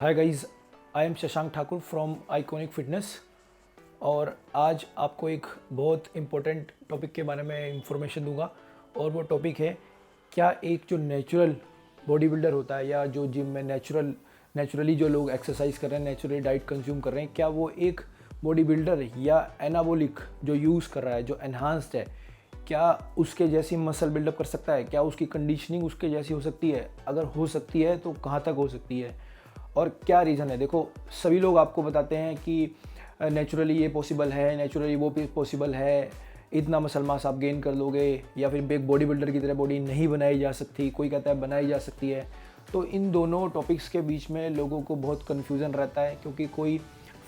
Hi guys, I am Shashank Thakur from iconic fitness. और आज आपको एक बहुत इम्पोर्टेंट टॉपिक के बारे में इंफॉर्मेशन दूंगा। और वो टॉपिक है, क्या एक जो नेचुरल बॉडी बिल्डर होता है या जो जिम में नेचुरली जो लोग एक्सरसाइज कर रहे हैं, नेचुरली डाइट कंज्यूम कर रहे हैं, क्या वो एक बॉडी बिल्डर या एनाबॉलिक जो यूज़ कर रहा है, जो एनहांस्ड है, क्या उसके जैसी मसल बिल्डअप कर सकता है? क्या उसकी कंडीशनिंग उसके जैसी हो सकती है? अगर हो सकती है तो कहाँ तक हो सकती है और क्या रीज़न है? देखो, सभी लोग आपको बताते हैं कि नेचुरली ये पॉसिबल है, नेचुरली वो भी पॉसिबल है, इतना मसल मास आप गेन कर लोगे, या फिर एक बॉडी बिल्डर की तरह बॉडी नहीं बनाई जा सकती, कोई कहता है बनाई जा सकती है। तो इन दोनों टॉपिक्स के बीच में लोगों को बहुत कन्फ्यूज़न रहता है, क्योंकि कोई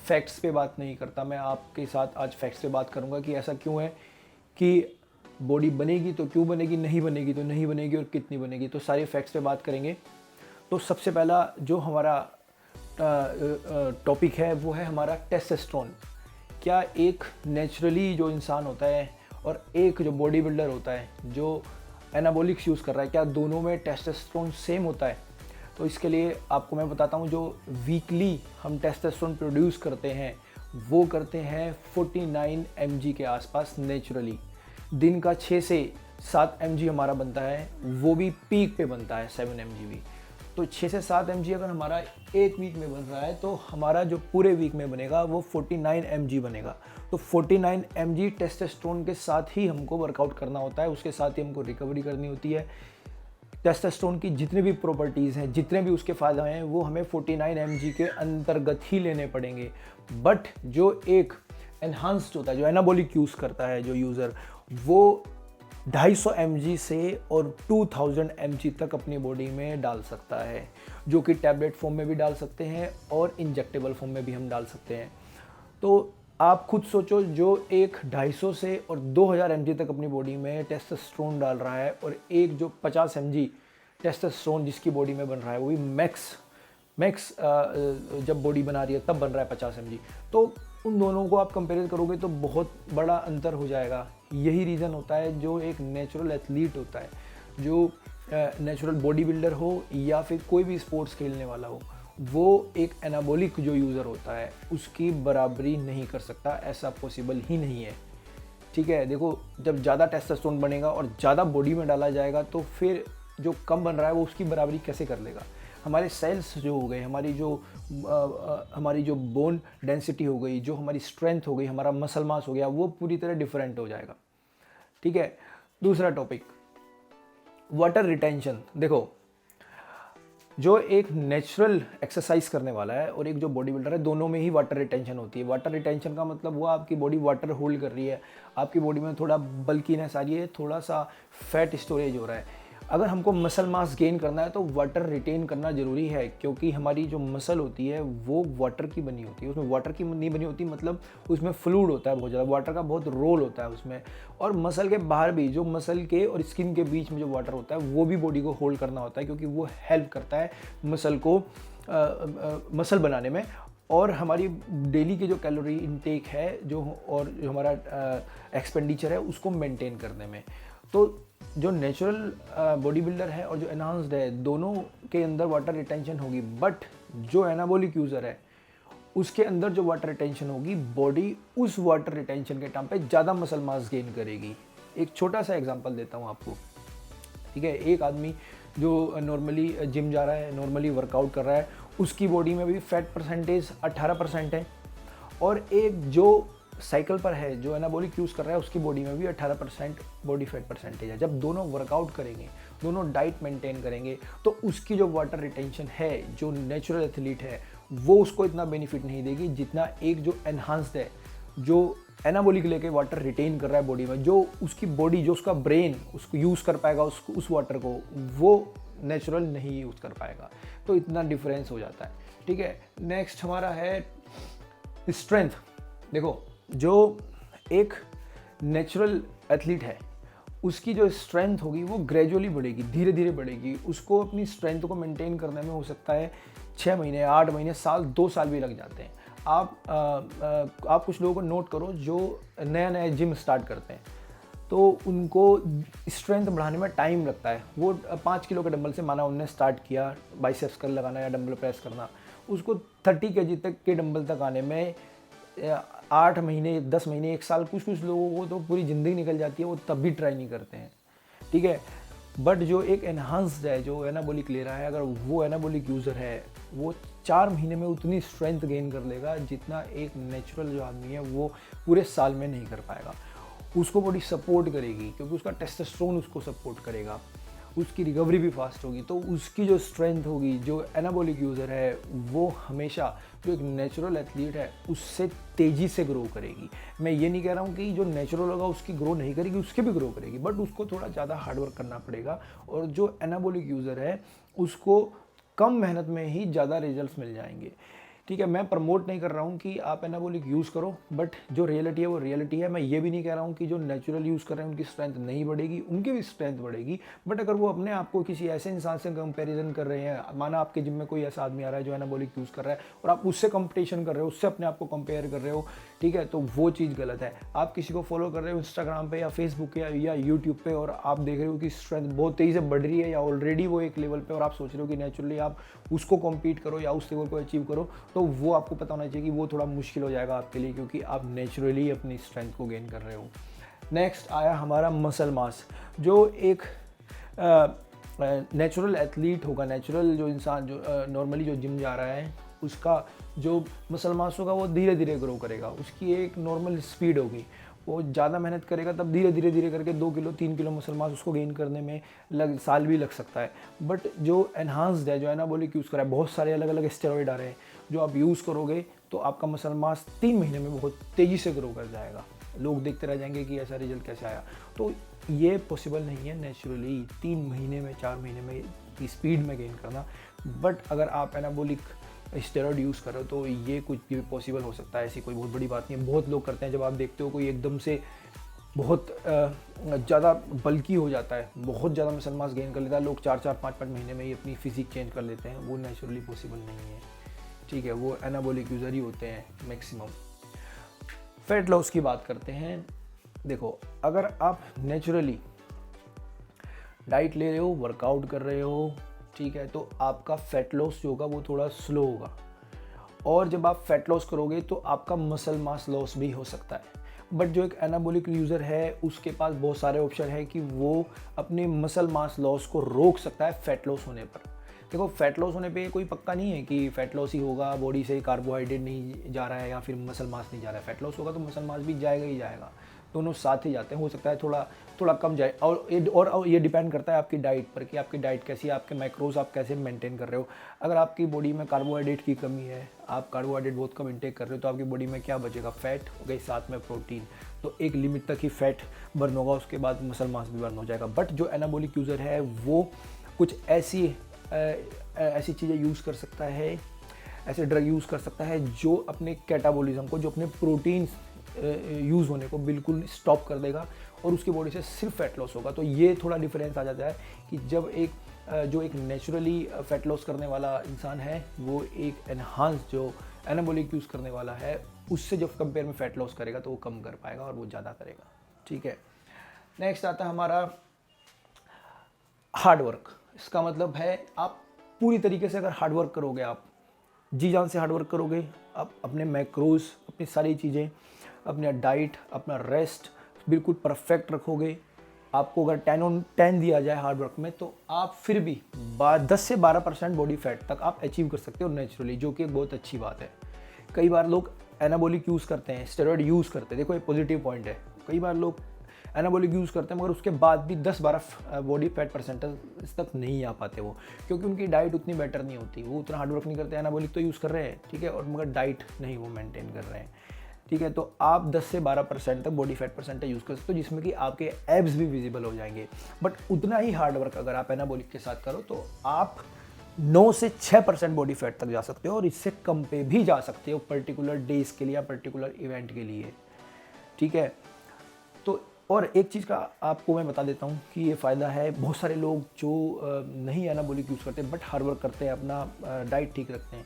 फैक्ट्स पे बात नहीं करता। मैं आपके साथ आज फैक्ट्स पे बात करूँगा कि ऐसा क्यों है कि बॉडी बनेगी तो क्यों बनेगी, नहीं बनेगी तो नहीं बनेगी, और कितनी बनेगी। तो सारे फैक्ट्स पे बात करेंगे। तो सबसे पहला जो हमारा टॉपिक है वो है हमारा टेस्टोस्टेरोन। क्या एक नेचुरली जो इंसान होता है और एक जो बॉडी बिल्डर होता है जो एनाबॉलिक्स यूज़ कर रहा है, क्या दोनों में टेस्टोस्टेरोन सेम होता है? तो इसके लिए आपको मैं बताता हूँ, जो वीकली हम टेस्टोस्टेरोन प्रोड्यूस करते हैं वो करते हैं 49 mg के आसपास नेचुरली। दिन का 6 से 7 mg हमारा बनता है, वो भी पीक पे बनता है 7 mg भी। तो 6 से 7 mg अगर हमारा एक वीक में बन रहा है तो हमारा जो पूरे वीक में बनेगा वो 49 mg बनेगा। तो 49 mg टेस्टोस्टेरोन के साथ ही हमको वर्कआउट करना होता है, उसके साथ ही हमको रिकवरी करनी होती है। टेस्टोस्टेरोन की जितनी भी प्रॉपर्टीज़ हैं, जितने भी उसके फ़ायदे हैं, वो हमें 49 mg के अंतर्गत ही लेने पड़ेंगे। बट जो एक एनहांस्ड होता है, जो एनाबॉलिक यूज़ करता है जो यूज़र, वो 250 mg से और 2000 mg तक अपनी बॉडी में डाल सकता है, जो कि टैबलेट फॉर्म में भी डाल सकते हैं और इंजेक्टेबल फॉर्म में भी हम डाल सकते हैं। तो आप खुद सोचो, जो एक 250 से और 2000 mg तक अपनी बॉडी में टेस्टोस्टेरोन डाल रहा है, और एक जो 50 mg टेस्टोस्टेरोन जिसकी बॉडी में बन रहा है, वो भी मैक्स जब बॉडी बना रही है तब बन रहा है 50 mg। तो उन दोनों को आप कंपेयर करोगे तो बहुत बड़ा अंतर हो जाएगा। यही रीज़न होता है, जो एक नेचुरल एथलीट होता है, जो नेचुरल बॉडी बिल्डर हो या फिर कोई भी स्पोर्ट्स खेलने वाला हो, वो एक एनाबॉलिक जो यूज़र होता है उसकी बराबरी नहीं कर सकता। ऐसा पॉसिबल ही नहीं है। ठीक है, देखो, जब ज़्यादा टेस्टोस्टेरोन बनेगा और ज़्यादा बॉडी में डाला जाएगा तो फिर जो कम बन रहा है वो उसकी बराबरी कैसे कर लेगा? हमारे सेल्स जो हो गए, हमारी जो बोन डेंसिटी हो गई, जो हमारी स्ट्रेंथ हो गई, हमारा मसल मास हो गया, वो पूरी तरह डिफरेंट हो जाएगा। ठीक है, दूसरा टॉपिक, वाटर रिटेंशन। देखो, जो एक नेचुरल एक्सरसाइज करने वाला है और एक जो बॉडी बिल्डर है, दोनों में ही वाटर रिटेंशन होती है। वाटर रिटेंशन का मतलब वो आपकी बॉडी वाटर होल्ड कर रही है, आपकी बॉडी में थोड़ा बल्कीनेस आ रही है, थोड़ा सा फैट स्टोरेज हो रहा है। अगर हमको मसल मास गेन करना है तो वाटर रिटेन करना ज़रूरी है, क्योंकि हमारी जो मसल होती है वो वाटर की बनी होती है। उसमें वाटर की नहीं बनी होती, मतलब उसमें फ्लूइड होता है बहुत ज़्यादा, वाटर का बहुत रोल होता है उसमें। और मसल के बाहर भी, जो मसल के और स्किन के बीच में जो वाटर होता है, वो भी बॉडी को होल्ड करना होता है, क्योंकि वो हेल्प करता है मसल को मसल बनाने में। और हमारी डेली की जो कैलोरी इनटेक है, और जो हमारा एक्सपेंडिचर है, उसको मेंटेन करने में। तो जो नेचुरल बॉडी बिल्डर है और जो एनहांस्ड है, दोनों के अंदर वाटर रिटेंशन होगी। बट जो एनाबॉलिक यूज़र है उसके अंदर जो वाटर रिटेंशन होगी, बॉडी उस वाटर रिटेंशन के टाइम पे ज़्यादा मसल मास गेन करेगी। एक छोटा सा एग्जांपल देता हूँ आपको। ठीक है, एक आदमी जो नॉर्मली जिम जा रहा है, नॉर्मली वर्कआउट कर रहा है, उसकी बॉडी में भी फैट परसेंटेज 18% है, और एक जो साइकिल पर है, जो एनाबॉलिक यूज़ कर रहा है, उसकी बॉडी में भी 18% बॉडी फैट परसेंटेज है। जब दोनों वर्कआउट करेंगे, दोनों डाइट मेंटेन करेंगे, तो उसकी जो वाटर रिटेंशन है, जो नेचुरल एथलीट है, वो उसको इतना बेनिफिट नहीं देगी जितना एक जो एनहांस्ड है, जो एनाबॉलिक लेके वाटर रिटेन कर रहा है बॉडी में, जो उसकी बॉडी, जो उसका ब्रेन उसको यूज़ कर पाएगा उस वाटर को, वो नेचुरल नहीं यूज़ कर पाएगा। तो इतना डिफरेंस हो जाता है। ठीक है, नेक्स्ट हमारा है स्ट्रेंथ। देखो, जो एक नेचुरल एथलीट है, उसकी जो स्ट्रेंथ होगी वो ग्रेजुअली बढ़ेगी, धीरे धीरे बढ़ेगी। उसको अपनी स्ट्रेंथ को मेंटेन करने में हो सकता है 6 महीने, 8 महीने, साल, 2 साल भी लग जाते हैं। आप कुछ लोगों को नोट करो जो नया नया जिम स्टार्ट करते हैं, तो उनको स्ट्रेंथ बढ़ाने में टाइम लगता है। वो 5 किलो के डंबल से, माना उनने स्टार्ट किया बाइसेप्स कर लगाना या डंबल प्रेस करना, उसको 30 kg तक के डंबल तक आने में 8 महीने, 10 महीने, 1 साल, कुछ कुछ लोगों को तो पूरी ज़िंदगी निकल जाती है, वो तब भी ट्राई नहीं करते हैं, ठीक है। बट जो एक एनहांस्ड है, जो एनाबॉलिक ले रहा है, अगर वो एनाबॉलिक यूज़र है, वो 4 महीने में उतनी स्ट्रेंथ गेन कर लेगा जितना एक नेचुरल जो आदमी है वो पूरे साल में नहीं कर पाएगा। उसको बॉडी सपोर्ट करेगी क्योंकि उसका टेस्टोस्टेरोन उसको सपोर्ट करेगा, उसकी रिकवरी भी फास्ट होगी, तो उसकी जो स्ट्रेंथ होगी, जो एनाबॉलिक यूज़र है वो हमेशा जो एक नेचुरल एथलीट है उससे तेज़ी से ग्रो करेगी। मैं ये नहीं कह रहा हूँ कि जो नेचुरल होगा उसकी ग्रो नहीं करेगी, उसके भी ग्रो करेगी, बट उसको थोड़ा ज़्यादा हार्डवर्क करना पड़ेगा। और जो एनाबॉलिक यूज़र है उसको कम मेहनत में ही ज़्यादा रिजल्ट्स मिल जाएंगे, ठीक है। मैं प्रमोट नहीं कर रहा हूँ कि आप एनाबॉलिक यूज़ करो, बट जो रियलिटी है वो रियलिटी है। मैं ये भी नहीं कह रहा हूँ कि जो नेचुरल यूज़ कर रहे हैं उनकी स्ट्रेंथ नहीं बढ़ेगी, उनकी भी स्ट्रेंथ बढ़ेगी। बट अगर वो अपने आप को किसी ऐसे इंसान से कंपैरिजन कर रहे हैं, माना आपके जिम में कोई ऐसा आदमी आ रहा है जो एनाबॉलिक यूज़ कर रहा है और आप उससे कंपटीशन कर रहे हो, उससे अपने आप को कंपेयर कर रहे हो, ठीक है, तो वो चीज़ गलत है। आप किसी को फॉलो कर रहे हो इंस्टाग्राम पे या फेसबुक या यूट्यूब पे और आप देख रहे हो कि स्ट्रेंथ बहुत तेज़ी से बढ़ रही है या ऑलरेडी वो एक लेवल पे, और आप सोच रहे हो कि नेचुरली आप उसको कॉम्पीट करो या उस लेवल को अचीव करो, तो वो आपको पता होना चाहिए कि वो थोड़ा मुश्किल हो जाएगा आपके लिए, क्योंकि आप नेचुरली अपनी स्ट्रेंथ को गेन कर रहे हो। नेक्स्ट आया हमारा मसल मास। जो एक नेचुरल एथलीट होगा, नेचुरल जो इंसान जो नॉर्मली जो जिम जा रहा है, उसका जो मसल मास होगा वो धीरे धीरे ग्रो करेगा, उसकी एक नॉर्मल स्पीड होगी। वो ज़्यादा मेहनत करेगा तब धीरे धीरे धीरे करके 2 किलो 3 किलो मसल मास उसको गेन करने में साल भी लग सकता है। बट जो एनहांस्ड है, जो एनाबॉलिक यूज़ कर रहा है, बहुत सारे अलग अलग स्टेरॉइड आ रहे हैं, जो आप यूज़ करोगे तो आपका मसल मास 3 महीने में बहुत तेज़ी से ग्रो कर जाएगा। लोग देखते रह जाएंगे कि ऐसा रिजल्ट कैसे आया। तो ये पॉसिबल नहीं है नेचुरली 3 महीने में, 4 महीने में की स्पीड में गेन करना। बट अगर आप एनाबॉलिक स्टेरॉइड यूज़ करो तो ये कुछ भी पॉसिबल हो सकता है, ऐसी कोई बहुत बड़ी बात नहीं है। बहुत लोग करते हैं, जब आप देखते हो कोई एकदम से बहुत ज़्यादा बल्की हो जाता है, बहुत ज़्यादा मसल मास गेन कर लेता है, लोग 4-4, 5-5 महीने में ही अपनी फिजिक चेंज कर लेते हैं, वो नेचुरली पॉसिबल नहीं है, ठीक है। वो एनाबॉलिक यूज़र ही होते हैं मैक्सिमम। फैट लॉस की बात करते हैं। देखो, अगर आप नेचुरली डाइट ले रहे हो, वर्कआउट कर रहे हो, ठीक है, तो आपका फैट लॉस जो होगा वो थोड़ा स्लो होगा। और जब आप फैट लॉस करोगे तो आपका मसल मास लॉस भी हो सकता है। बट जो एक एनाबॉलिक यूज़र है उसके पास बहुत सारे ऑप्शन है कि वो अपने मसल मास लॉस को रोक सकता है फैट लॉस होने पर। देखो, फैट लॉस होने पे कोई पक्का नहीं है कि फैट लॉस ही होगा, बॉडी से कार्बोहाइड्रेट नहीं जा रहा है या फिर मसल मास नहीं जा रहा है। फैट लॉस होगा तो मसल मास भी जाएगा ही जाएगा, दोनों साथ ही जाते हैं। हो सकता है थोड़ा कम जाए, और ये डिपेंड करता है आपकी डाइट पर कि आपकी डाइट कैसी है, आपके मैक्रोज आप कैसे मेंटेन कर रहे हो। अगर आपकी बॉडी में कार्बोहाइड्रेट की कमी है, आप कार्बोहाइड्रेट बहुत कम इंटेक कर रहे हो, तो आपकी बॉडी में क्या बचेगा? फैट हो गई, साथ में प्रोटीन। तो एक लिमिट तक ही फैट बर्न होगा, उसके बाद मसल मास भी बर्न हो जाएगा। बट जो एनाबॉलिक यूज़र है वो कुछ ऐसी चीज़ें यूज़ कर सकता है, ऐसे ड्रग यूज़ कर सकता है जो अपने कैटाबॉलिज्म को, जो अपने प्रोटीन यूज़ होने को बिल्कुल स्टॉप कर देगा और उसकी बॉडी से सिर्फ फैट लॉस होगा। तो ये थोड़ा डिफरेंस आ जाता है कि जब जो एक नेचुरली फैट लॉस करने वाला इंसान है वो एक एनहांस जो एनाबॉलिक यूज़ करने वाला है उससे जब कंपेयर में फैट लॉस करेगा तो वो कम कर पाएगा और वो ज़्यादा करेगा, ठीक है। नेक्स्ट आता है हमारा हार्ड वर्क। इसका मतलब है आप पूरी तरीके से अगर हार्ड वर्क करोगे, आप जी जान से हार्ड वर्क करोगे, आप अपने मैक्रोज, अपनी सारी चीज़ें, अपना डाइट, अपना रेस्ट बिल्कुल परफेक्ट रखोगे, आपको अगर 10/10 दिया जाए हार्ड वर्क में, तो आप फिर भी 10 से 12% बॉडी फैट तक आप अचीव कर सकते हो नेचुरली, जो कि एक बहुत अच्छी बात है। कई बार लोग एनाबॉलिक यूज़ करते हैं, स्टेरॉइड यूज़ करते हैं, देखो ये पॉजिटिव पॉइंट है। कई बार लोग एनाबॉलिक यूज़ करते हैं मगर उसके बाद भी 10-12 बॉडी फैट परसेंटेज तक नहीं आ पाते वो, क्योंकि उनकी डाइट उतनी बेटर नहीं होती, वो उतना हार्डवर्क नहीं करते। एनाबॉलिक तो यूज़ कर रहे हैं, ठीक है, और मगर डाइट नहीं वो मेंटेन कर रहे हैं, ठीक है। तो आप 10 से 12% तक बॉडी फैट परसेंटेज यूज़ कर सकते हो, जिसमें कि आपके एब्स भी विजिबल हो जाएंगे। बट उतना ही हार्डवर्क अगर आप एनाबॉलिक के साथ करो तो आप 9 से 6% बॉडी फैट तक जा सकते हो और इससे कम पे भी जा सकते हो पर्टिकुलर डेज के लिए या पर्टिकुलर इवेंट के लिए, ठीक है। तो और एक चीज़ का आपको मैं बता देता हूँ कि ये फ़ायदा है, बहुत सारे लोग जो नहीं एनाबॉलिक यूज़ करते बट हार्ड वर्क करते हैं, अपना डाइट ठीक रखते हैं,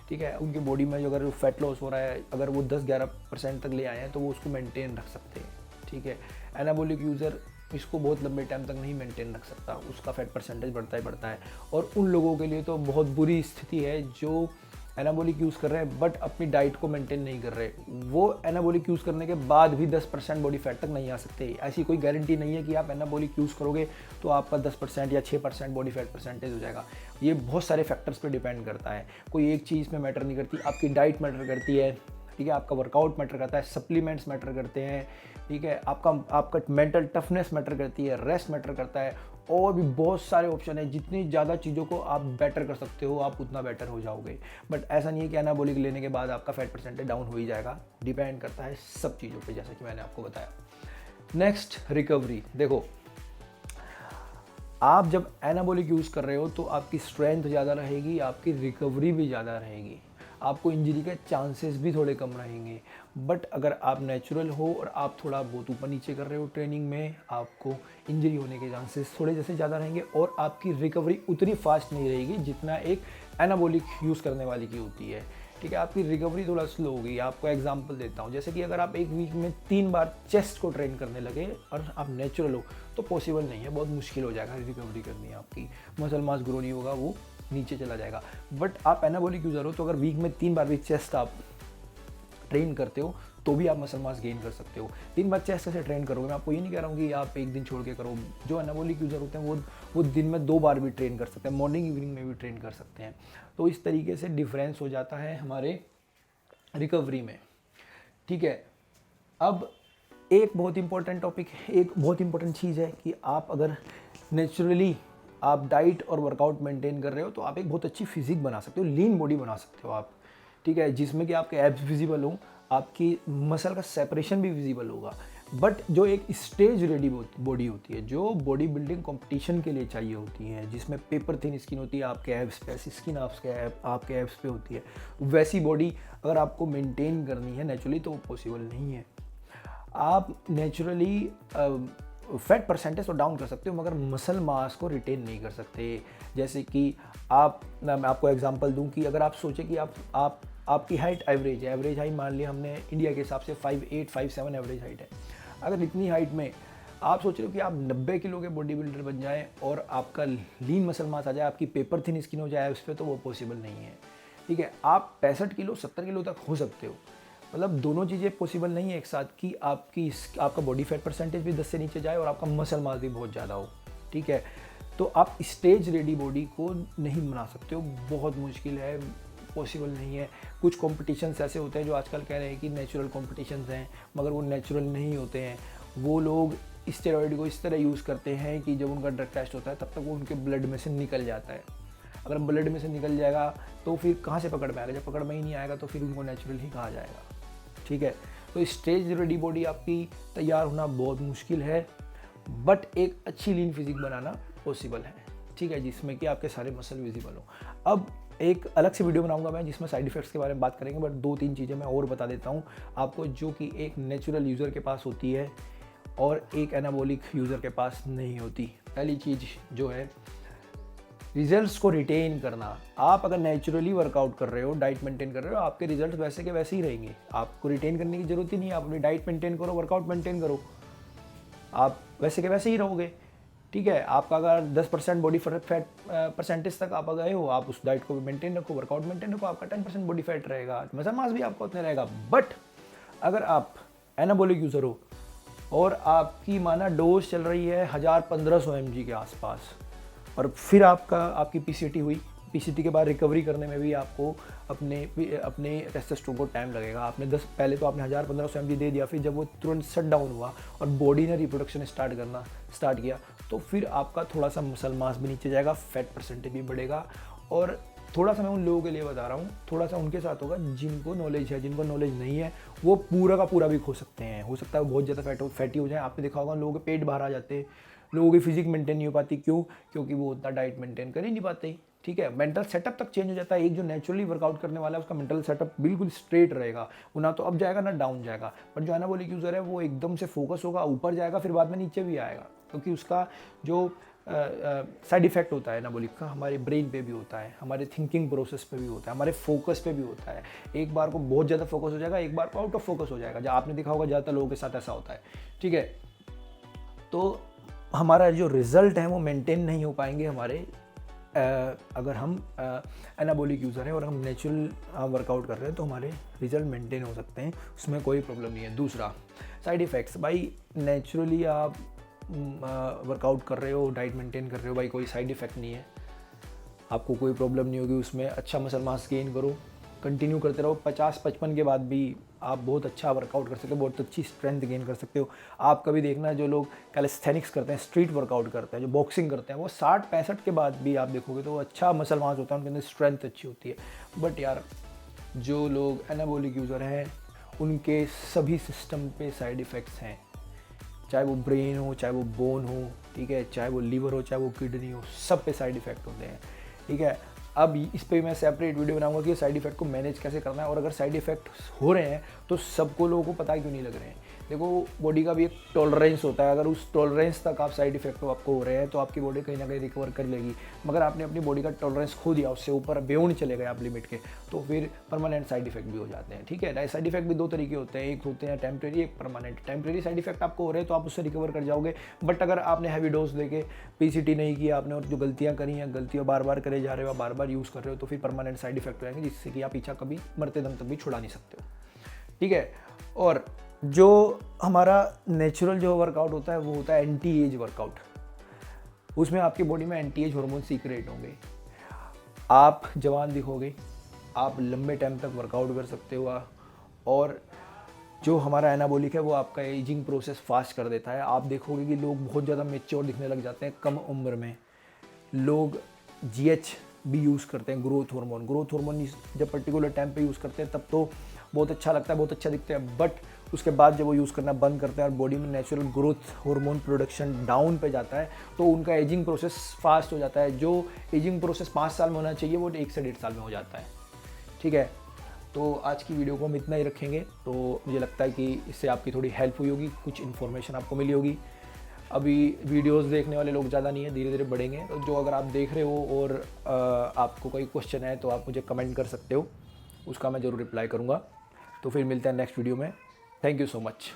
ठीक है, उनकी बॉडी में जो अगर फैट लॉस हो रहा है, अगर वो 10-11% तक ले आए हैं तो वो उसको मेंटेन रख सकते हैं, ठीक है। एनाबॉलिक यूज़र इसको बहुत लंबे टाइम तक नहीं मेंटेन रख सकता, उसका फैट परसेंटेज बढ़ता ही बढ़ता है। और उन लोगों के लिए तो बहुत बुरी स्थिति है जो एनाबॉलिक यूज़ कर रहे हैं बट अपनी डाइट को मेंटेन नहीं कर रहे, वो एनाबॉलिक यूज़ करने के बाद भी 10% बॉडी फैट तक नहीं आ सकते। ऐसी कोई गारंटी नहीं है कि आप एनाबॉलिक यूज़ करोगे तो आपका 10% या 6% बॉडी फैट परसेंटेज हो जाएगा। ये बहुत सारे फैक्टर्स पे डिपेंड करता है, कोई एक चीज़ में मैटर नहीं करती। आपकी डाइट मैटर करती है, ठीक है, आपका वर्कआउट मैटर करता है, सप्लीमेंट्स मैटर करते हैं, ठीक है, आपका मेंटल टफनेस मैटर करती है, रेस्ट मैटर करता है, और भी बहुत सारे ऑप्शन है। जितनी ज़्यादा चीज़ों को आप बेटर कर सकते हो आप उतना बेटर हो जाओगे। बट ऐसा नहीं है कि एनाबॉलिक लेने के बाद आपका फैट परसेंटेज डाउन हो ही जाएगा, डिपेंड करता है सब चीज़ों पे, जैसा कि मैंने आपको बताया। Next, recovery. देखो, आप जब एनाबॉलिक यूज़ कर रहे हो तो आपकी स्ट्रेंथ ज़्यादा रहेगी, आपकी रिकवरी भी ज़्यादा रहेगी, आपको इंजरी के चांसेस भी थोड़े कम रहेंगे। बट अगर आप नेचुरल हो और आप थोड़ा बहुत ऊपर नीचे कर रहे हो ट्रेनिंग में, आपको इंजरी होने के चांसेस थोड़े जैसे ज़्यादा रहेंगे, और आपकी रिकवरी उतनी फास्ट नहीं रहेगी जितना एक एनाबॉलिक यूज़ करने वाली की होती है, ठीक है। आपकी रिकवरी थोड़ा स्लो होगी। आपको एग्जांपल देता हूँ, जैसे कि अगर आप एक वीक में 3 बार चेस्ट को ट्रेन करने लगे और आप नेचुरल हो तो पॉसिबल नहीं है, बहुत मुश्किल हो जाएगा रिकवरी करनी। आपकी मसल मास ग्रो नहीं होगा, वो नीचे चला जाएगा। बट आप एनाबॉलिक यूज़र हो तो अगर वीक में 3 बार भी चेस्ट आप ट्रेन करते हो तो भी आप मसल मास गेन कर सकते हो। 3 बार चेस्ट कैसे ट्रेन करोगे, मैं आपको ये नहीं कह रहा हूँ कि आप एक दिन छोड़ के करो। जो एनाबॉलिक यूज़र होते हैं वो दिन में 2 बार भी ट्रेन कर सकते हैं, मॉर्निंग इवनिंग में भी ट्रेन कर सकते हैं। तो इस तरीके से डिफरेंस हो जाता है हमारे रिकवरी में, ठीक है। अब एक बहुत इंपॉर्टेंट टॉपिक, एक बहुत इंपॉर्टेंट चीज़ है कि आप अगर नेचुरली आप डाइट और वर्कआउट मेंटेन कर रहे हो तो आप एक बहुत अच्छी फिजिक बना सकते हो, लीन बॉडी बना सकते हो आप, ठीक है, जिसमें कि आपके एब्स विजिबल हो, आपकी मसल का सेपरेशन भी विजिबल होगा। बट जो एक स्टेज रेडी बॉडी होती है, जो बॉडी बिल्डिंग कंपटीशन के लिए चाहिए होती है, जिसमें पेपर थिन स्किन होती है, आपके एब्स पे ऐसी स्किन आपके एब्स पे होती है, वैसी बॉडी अगर आपको मेंटेन करनी है नेचुरली तो वो पॉसिबल नहीं है। आप नेचुरली फैट परसेंटेज तो डाउन कर सकते हो मगर मसल मास को रिटेन नहीं कर सकते। जैसे कि मैं आपको एग्जांपल दूं कि अगर आप सोचें कि आपकी हाइट एवरेज है, एवरेज हाइट मान लिया हमने इंडिया के हिसाब से 5'8", 5'7" एवरेज हाइट है। अगर इतनी हाइट में आप सोच रहे हो कि आप 90 किलो के बॉडी बिल्डर बन जाएँ और आपका लीन मसल मास आ जाए, आपकी पेपर थिन स्किन हो जाए उस पर, तो वो पॉसिबल नहीं है, ठीक है। आप 65 किलो 70 किलो तक हो सकते हो, मतलब दोनों चीज़ें पॉसिबल नहीं है एक साथ कि आपका बॉडी फैट परसेंटेज भी 10 से नीचे जाए और आपका मसल मास भी बहुत ज़्यादा हो, ठीक है। तो आप स्टेज रेडी बॉडी को नहीं बना सकते हो, बहुत मुश्किल है, पॉसिबल नहीं है। कुछ कॉम्पिटिशन्स ऐसे होते हैं जो आजकल कह रहे हैं कि नेचुरल कॉम्पिटिशन्स हैं, मगर वो नेचुरल नहीं होते हैं। वो लोग स्टेरॉइड को इस तरह यूज़ करते हैं कि जब उनका ड्रग टेस्ट होता है तब तक वो उनके ब्लड में से निकल जाता है। अगर ब्लड में से निकल जाएगा तो फिर कहाँ से पकड़ में आएगा, जब पकड़ में ही नहीं आएगा तो फिर उनको नेचुरल ही कहा जाएगा, ठीक है। तो स्टेज रेडी बॉडी आपकी तैयार होना बहुत मुश्किल है, बट एक अच्छी लीन फिजिक बनाना पॉसिबल है, ठीक है, जिसमें कि आपके सारे मसल विजिबल हो। अब एक अलग से वीडियो बनाऊंगा मैं जिसमें साइड इफेक्ट्स के बारे में बात करेंगे, बट 2-3 चीज़ें मैं और बता देता हूँ आपको जो कि एक नेचुरल यूज़र के पास होती है और एक एनाबॉलिक यूज़र के पास नहीं होती। पहली चीज़ जो है रिजल्ट्स को रिटेन करना। आप अगर नेचुरली वर्कआउट कर रहे हो, डाइट मेंटेन कर रहे हो, आपके रिजल्ट वैसे के वैसे ही रहेंगे, आपको रिटेन करने की जरूरत ही नहीं है। आप अपनी डाइट मेंटेन करो, वर्कआउट मेंटेन करो, आप वैसे के वैसे ही रहोगे, ठीक है। आपका अगर 10% बॉडी फैट परसेंटेज तक आप गए हो, आप उस डाइट को भी मेंटेन रखो, वर्कआउट मेंटेन रखो, आपका 10% बॉडी फैट रहेगा, मसल मास भी आपका उतना रहेगा। बट अगर आप एनाबॉलिक यूज़र हो और आपकी माना डोज चल रही है 1000-1500 mg के आसपास, और फिर आपकी पीसीटी हुई, पीसीटी के बाद रिकवरी करने में भी आपको अपने टेस्टोस्टेरोन को टाइम लगेगा। पहले तो आपने 1000-1500 mg दे दिया, फिर जब वो तुरंत शट डाउन हुआ और बॉडी ने रिप्रोडक्शन स्टार्ट किया तो फिर आपका थोड़ा सा मसल मास भी नीचे जाएगा, फैट परसेंटेज भी बढ़ेगा। और थोड़ा सा मैं उन लोगों के लिए बता रहा हूँ, थोड़ा सा उनके साथ होगा जिनको नॉलेज है, जिनको नॉलेज नहीं है वो पूरा का पूरा भी खो सकते हैं। हो सकता है बहुत ज़्यादा फैटी हो जाए। आपने देखा होगा लोगों के पेट बाहर आ जाते हैं, लोगों की फिजिक मेंटेन नहीं हो पाती। क्यों? क्योंकि वो उतना डाइट मेंटेन कर ही नहीं पाते, ठीक है। मेंटल सेटअप तक चेंज हो जाता है। एक जो नेचुरली वर्कआउट करने वाला है उसका मेंटल सेटअप बिल्कुल स्ट्रेट रहेगा, वो ना तो अप जाएगा ना डाउन जाएगा। बट जो एनाबॉलिक यूज़र है वो एकदम से फोकस होगा, ऊपर जाएगा, फिर बाद में नीचे भी आएगा, क्योंकि उसका जो साइड इफेक्ट होता है एनाबॉलिक का हमारे ब्रेन पे भी होता है, हमारे थिंकिंग प्रोसेस पे भी होता है, हमारे फोकस पे भी होता है। एक बार को बहुत ज़्यादा फोकस हो जाएगा, एक बार को आउट ऑफ फोकस हो जाएगा। जब आपने देखा होगा ज़्यादातर लोगों के साथ ऐसा होता है, ठीक है। तो हमारा जो रिजल्ट है वो मेंटेन नहीं हो पाएंगे हमारे अगर हम एनाबॉलिक यूज़र हैं और हम नेचुरल वर्कआउट कर रहे हैं तो हमारे रिजल्ट मेंटेन हो सकते हैं, उसमें कोई प्रॉब्लम नहीं है। दूसरा साइड इफ़ेक्ट्स, भाई नेचुरली आप वर्कआउट कर रहे हो, डाइट मेंटेन कर रहे हो, भाई कोई साइड इफ़ेक्ट नहीं है, आपको कोई प्रॉब्लम नहीं होगी उसमें। अच्छा मसल मास गेन करो, कंटिन्यू करते रहो, 50-55 के बाद भी आप बहुत अच्छा वर्कआउट कर सकते हो, बहुत अच्छी स्ट्रेंथ गेन कर सकते हो। आप कभी देखना, जो लोग कैलिस्थेनिक्स करते हैं, स्ट्रीट वर्कआउट करते हैं, जो बॉक्सिंग करते हैं, वो 60-65 के बाद भी आप देखोगे तो अच्छा मसल मास होता है, उनके अंदर स्ट्रेंथ अच्छी होती है। बट यार जो लोग एनाबॉलिक यूज़र हैं उनके सभी सिस्टम पे साइड इफ़ेक्ट्स हैं, चाहे वो ब्रेन हो, चाहे वो बोन हो, ठीक है, चाहे वो लीवर हो, चाहे वो किडनी हो, सब पे साइड इफ़ेक्ट होते हैं, ठीक है। अब इस पे मैं सेपरेट वीडियो बनाऊंगा कि साइड इफ़ेक्ट को मैनेज कैसे करना है, और अगर साइड इफ़ेक्ट हो रहे हैं तो सबको लोगों को पता क्यों नहीं लग रहे हैं। देखो बॉडी का भी एक टॉलरेंस होता है, अगर उस टॉलरेंस तक आप साइड इफ़ेक्ट आपको हो रहे हैं तो आपकी बॉडी कहीं ना कहीं रिकवर कर लेगी। मगर आपने अपनी बॉडी का टॉलरेंस खो दिया, उससे ऊपर बेउंड चले गए आप लिमिट के, तो फिर परमानेंट साइड इफ़ेक्ट भी हो जाते हैं, ठीक है। साइड इफ़ेक्ट भी दो तरीके होते हैं, एक होते हैं टेम्प्रेरी, एक परमानेंट। टेम्प्रेरी साइड इफ़ेक्ट आपको हो रहे हैं तो आप उससे रिकवर कर जाओगे, बट अगर आपने हैवी डोज देके पीसीटी नहीं किया आपने और जो गलतियाँ करी हैं, गलतियाँ बार बार करे जा रहे हो, बार बार यूज़ कर रहे हो, तो फिर परमानेंट साइड इफ़ेक्ट हो जाएंगे, जिससे कि आप पीछा कभी मरते दम तक भी छुड़ा नहीं सकते हो, ठीक है। और जो हमारा नेचुरल जो वर्कआउट होता है वो होता है एंटी एज वर्कआउट। उसमें आपकी बॉडी में एंटी एज हार्मोन सीक्रेट होंगे, आप जवान दिखोगे, आप लंबे टाइम तक वर्कआउट कर सकते हो, और जो हमारा एनाबॉलिक है वो आपका एजिंग प्रोसेस फास्ट कर देता है। आप देखोगे कि लोग बहुत ज़्यादा मैच्योर दिखने लग जाते हैं कम उम्र में। लोग जीएच भी यूज़ करते हैं, ग्रोथ हार्मोन। ग्रोथ हार्मोन जब पर्टिकुलर टाइम पे यूज़ करते हैं तब तो बहुत अच्छा लगता है, बहुत अच्छा दिखते हैं, बट उसके बाद जब वो यूज़ करना बंद करते हैं और बॉडी में natural growth hormone production down पे जाता है तो उनका एजिंग प्रोसेस फास्ट हो जाता है। जो एजिंग प्रोसेस 5 साल में होना चाहिए वो 1 से 1.5 साल में हो जाता है, ठीक है। तो आज की वीडियो को हम इतना ही रखेंगे। तो मुझे लगता है कि इससे आपकी थोड़ी हेल्प हुई होगी, कुछ इन्फॉर्मेशन आपको मिली होगी। अभी वीडियोस देखने वाले लोग ज़्यादा नहीं है, धीरे धीरे बढ़ेंगे। तो जो अगर आप देख रहे हो और आपको कोई क्वेश्चन है तो आप मुझे कमेंट कर सकते हो, उसका मैं ज़रूर रिप्लाई करूँगा। तो फिर मिलते हैं नेक्स्ट वीडियो में। Thank you so much.